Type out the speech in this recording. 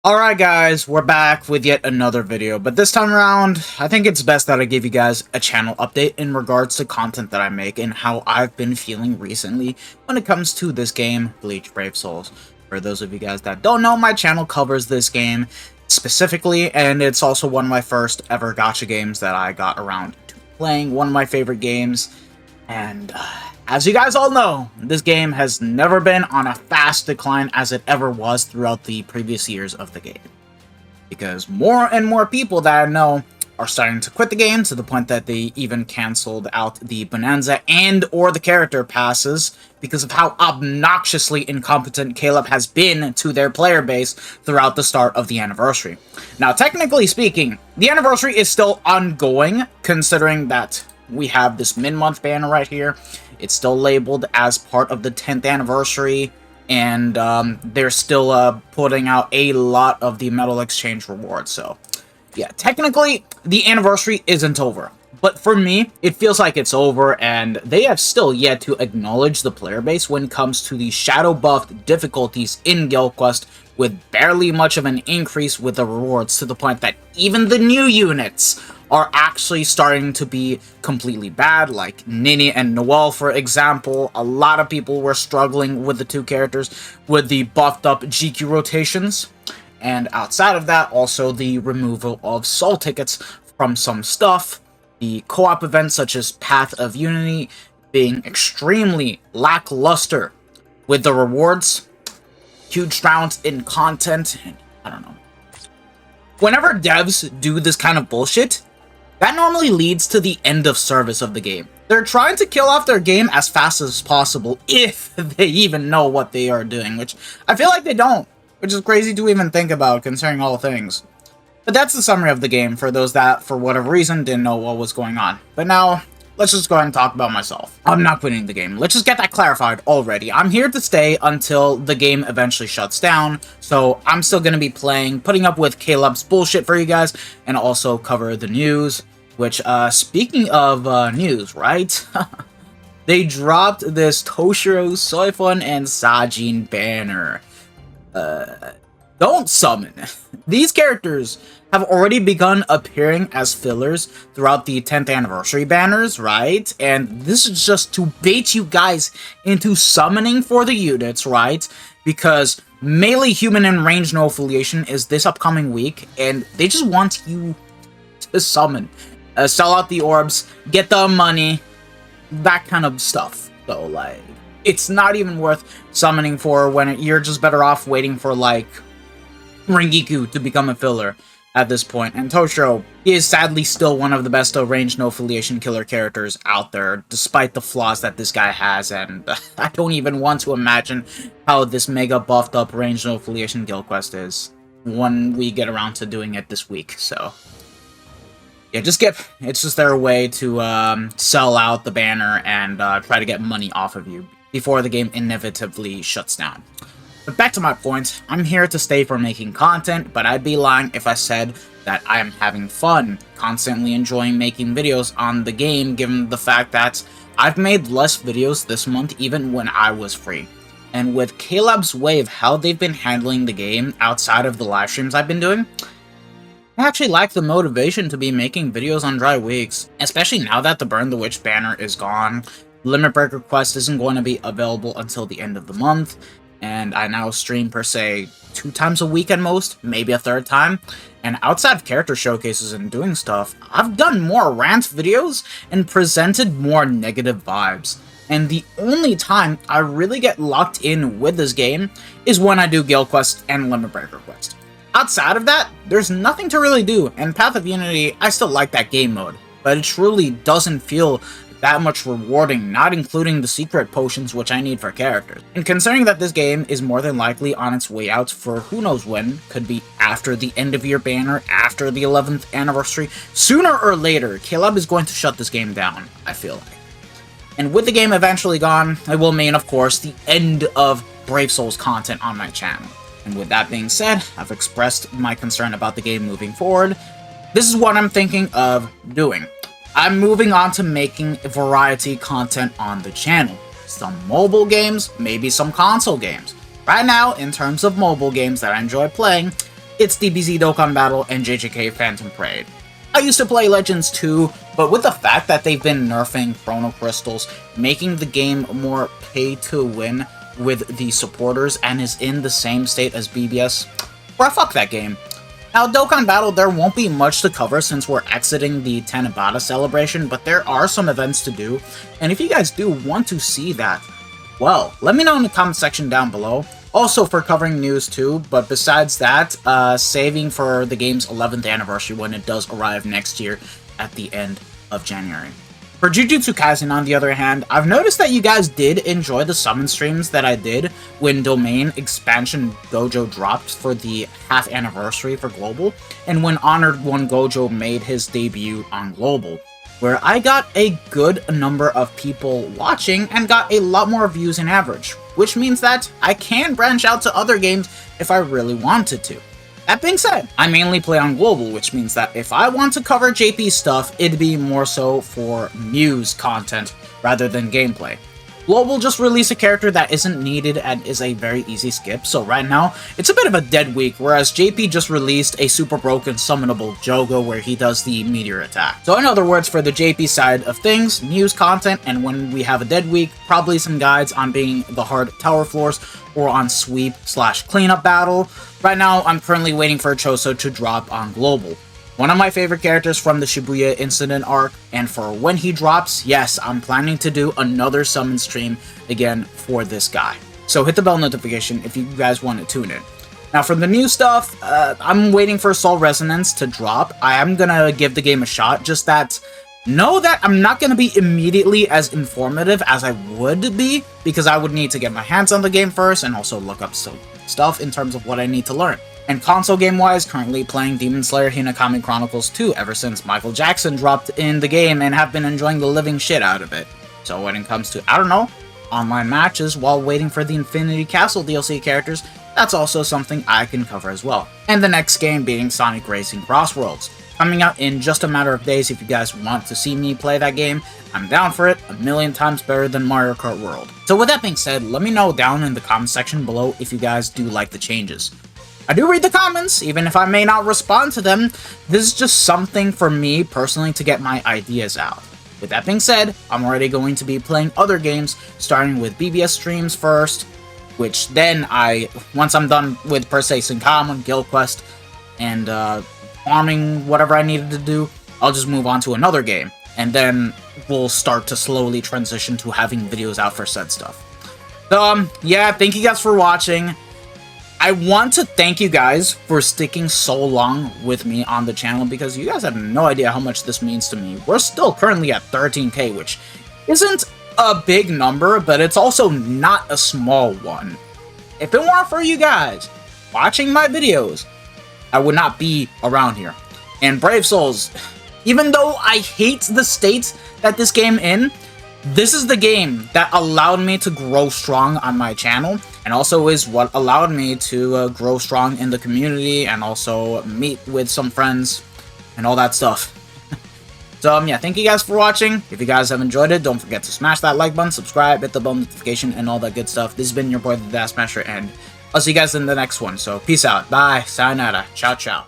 Alright guys, we're back with yet another video, but this time around, I think it's best that I give you guys a channel update in regards to content that I make and how I've been feeling recently when it comes to this game, Bleach Brave Souls. For those of you guys that don't know, my channel covers this game specifically, and it's also one of my first ever gacha games that I got around to playing, one of my favorite games, and as you guys all know, this game has never been on a fast decline as it ever was throughout the previous years of the game. Because more and more people that I know are starting to quit the game to the point that they even cancelled out the Bonanza and or the character passes because of how obnoxiously incompetent Caleb has been to their player base throughout the start of the anniversary. Now, technically speaking, the anniversary is still ongoing, considering that we have this mid-month banner right here. It's still labeled as part of the 10th anniversary, and they're still putting out a lot of the metal exchange rewards. So, yeah, technically, the anniversary isn't over. But for me, it feels like it's over, and they have still yet to acknowledge the player base when it comes to the shadow-buffed difficulties in Guild Quest, with barely much of an increase with the rewards, to the point that even the new units are actually starting to be completely bad, like Nini and Noelle, for example. A lot of people were struggling with the two characters with the buffed up GQ rotations, and outside of that, also the removal of soul tickets from some stuff, the co-op events such as Path of Unity being extremely lackluster with the rewards, huge rounds in content, and I don't know. Whenever devs do this kind of bullshit, that normally leads to the end of service of the game. They're trying to kill off their game as fast as possible, if they even know what they are doing, which I feel like they don't, which is crazy to even think about, considering all things. But that's the summary of the game, for those that, for whatever reason, didn't know what was going on. But now, let's just go ahead and talk about myself. I'm not quitting the game. Let's just get that clarified already. I'm here to stay until the game eventually shuts down, so I'm still going to be playing, putting up with Caleb's bullshit for you guys, and also cover the news, which, speaking of news, right? They dropped this Toshiro, Soifun, and Sajin banner. Don't summon. These characters have already begun appearing as fillers throughout the 10th anniversary banners, right? And this is just to bait you guys into summoning for the units, right? Because melee human and range no affiliation is this upcoming week, and they just want you to summon. Sell out the orbs, get the money, that kind of stuff. So, like, it's not even worth summoning for when you're just better off waiting for, like, Rengiku to become a filler at this point. And Toshiro is sadly still one of the best range no affiliation killer characters out there, despite the flaws that this guy has, and I don't even want to imagine how this mega buffed up range no affiliation guild quest is when we get around to doing it this week. So yeah, it's just their way to sell out the banner and try to get money off of you before the game inevitably shuts down. But back to my point, I'm here to stay for making content, but I'd be lying if I said that I am having fun, constantly enjoying making videos on the game, given the fact that I've made less videos this month even when I was free. And with Caleb's way of how they've been handling the game outside of the live streams I've been doing, I actually lack the motivation to be making videos on dry weeks, especially now that the Burn the Witch banner is gone. Limit Breaker Quest isn't going to be available until the end of the month, and I now stream per se 2 times a week at most, maybe a 3rd time. And outside of character showcases and doing stuff, I've done more rant videos and presented more negative vibes. And the only time I really get locked in with this game is when I do Guild Quest and Limit Breaker Quest. Outside of that, there's nothing to really do, and Path of Unity, I still like that game mode, but it truly doesn't feel that much rewarding, not including the secret potions which I need for characters. And considering that this game is more than likely on its way out for who knows when, could be after the end of year banner, after the 11th anniversary, sooner or later, Caleb is going to shut this game down, I feel like. And with the game eventually gone, it will mean, of course, the end of Brave Souls content on my channel. And with that being said, I've expressed my concern about the game moving forward. This is what I'm thinking of doing. I'm moving on to making variety content on the channel. Some mobile games, maybe some console games. Right now, in terms of mobile games that I enjoy playing, it's DBZ Dokkan Battle and JJK Phantom Parade. I used to play Legends too, but with the fact that they've been nerfing Chrono Crystals, making the game more pay to win with the supporters, and is in the same state as BBS, bruh, fuck that game. Now, Dokkan Battle, there won't be much to cover since we're exiting the Tanabata celebration, but there are some events to do, and if you guys do want to see that, well, let me know in the comment section down below. Also for covering news too, but besides that, saving for the game's 11th anniversary when it does arrive next year at the end of January. For Jujutsu Kaisen, on the other hand, I've noticed that you guys did enjoy the summon streams that I did when Domain Expansion Gojo dropped for the half anniversary for Global, and when Honored One Gojo made his debut on Global, where I got a good number of people watching and got a lot more views in average, which means that I can branch out to other games if I really wanted to. That being said, I mainly play on Global, which means that if I want to cover JP stuff, it'd be more so for Muse content rather than gameplay. Global just released a character that isn't needed and is a very easy skip, so right now, it's a bit of a dead week, whereas JP just released a super broken summonable Jogo where he does the meteor attack. So in other words, for the JP side of things, Muse content, and when we have a dead week, probably some guides on being the hard tower floors or on sweep/cleanup battle. Right now, I'm currently waiting for Choso to drop on Global. One of my favorite characters from the Shibuya Incident arc, and for when he drops, yes, I'm planning to do another summon stream again for this guy. So hit the bell notification if you guys want to tune in. Now for the new stuff, I'm waiting for Soul Resonance to drop. I am gonna give the game a shot, just that know that I'm not gonna be immediately as informative as I would be, because I would need to get my hands on the game first and also look up some stuff in terms of what I need to learn. And console game-wise, currently playing Demon Slayer Hinokami Chronicles 2 ever since Michael Jackson dropped in the game, and have been enjoying the living shit out of it. So when it comes to, I don't know, online matches while waiting for the Infinity Castle DLC characters, that's also something I can cover as well. And the next game being Sonic Racing Crossworlds, coming out in just a matter of days. If you guys want to see me play that game, I'm down for it, a million times better than Mario Kart World. So with that being said, let me know down in the comment section below if you guys do like the changes. I do read the comments, even if I may not respond to them. This is just something for me personally to get my ideas out. With that being said, I'm already going to be playing other games, starting with BBS streams first, which then once I'm done with Per Se Sinkamon, Guild Quest, and farming whatever I needed to do, I'll just move on to another game, and then we'll start to slowly transition to having videos out for said stuff. So, yeah, thank you guys for watching. I want to thank you guys for sticking so long with me on the channel, because you guys have no idea how much this means to me. We're still currently at 13K, which isn't a big number, but it's also not a small one. If it weren't for you guys watching my videos, I would not be around here. And Brave Souls, even though I hate the state that this game in, this is the game that allowed me to grow strong on my channel, and also is what allowed me to grow strong in the community, and also meet with some friends, and all that stuff. So, yeah, thank you guys for watching. If you guys have enjoyed it, don't forget to smash that like button, subscribe, hit the bell notification, and all that good stuff. This has been your boy, the Dash Smasher, and I'll see you guys in the next one. So, peace out. Bye. Sayonara. Ciao, ciao.